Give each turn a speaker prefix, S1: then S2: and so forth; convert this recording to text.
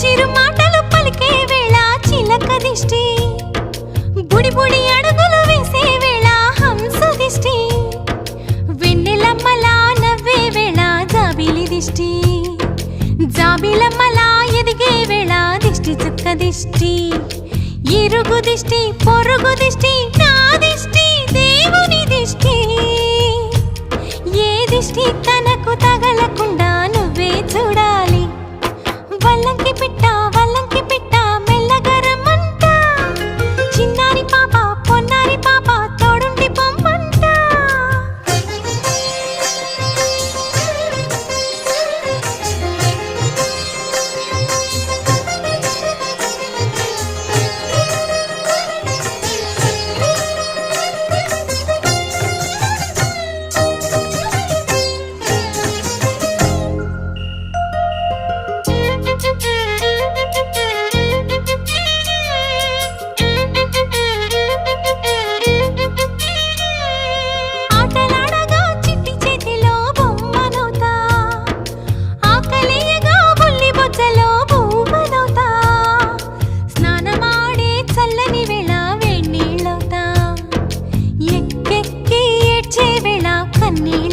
S1: చిరు మాటలు పలికే వేళ చిలక దిష్టి, బుడి బుడి అడుగులు వేసే వేళ హంస దిష్టి, వెన్నెలమ్మలా నవ్వే వేళ జాబిలి దిష్టి, జాబిలమ్మలా ఎదిగే వేళ దిష్టి చుక్క దిష్టి, ఇరుగు దిష్టి పొరుగు దిష్టి నా దిష్టి దేవుని దిష్టి, ఏ దిష్టి తనకు తగలకుండా నువ్వే చూడాలి, వల్లంకి పిట్ట మెల్లగరమంట, చిన్నారి పాప పొన్నారి పాప తోడుండి పొమ్మంట. ఆటలాడగా చిట్టి చేతిలో బొమ్మనవుతా, ఆకలేయగా బుల్లి బొజ్జలో పువ్వనవుతా, స్నానమాడే చల్లని వేళ వేణీళ్ళవుతా, ఎక్కెక్కి ఏడ్చే వేళ కన్నీళ్ళవుతా.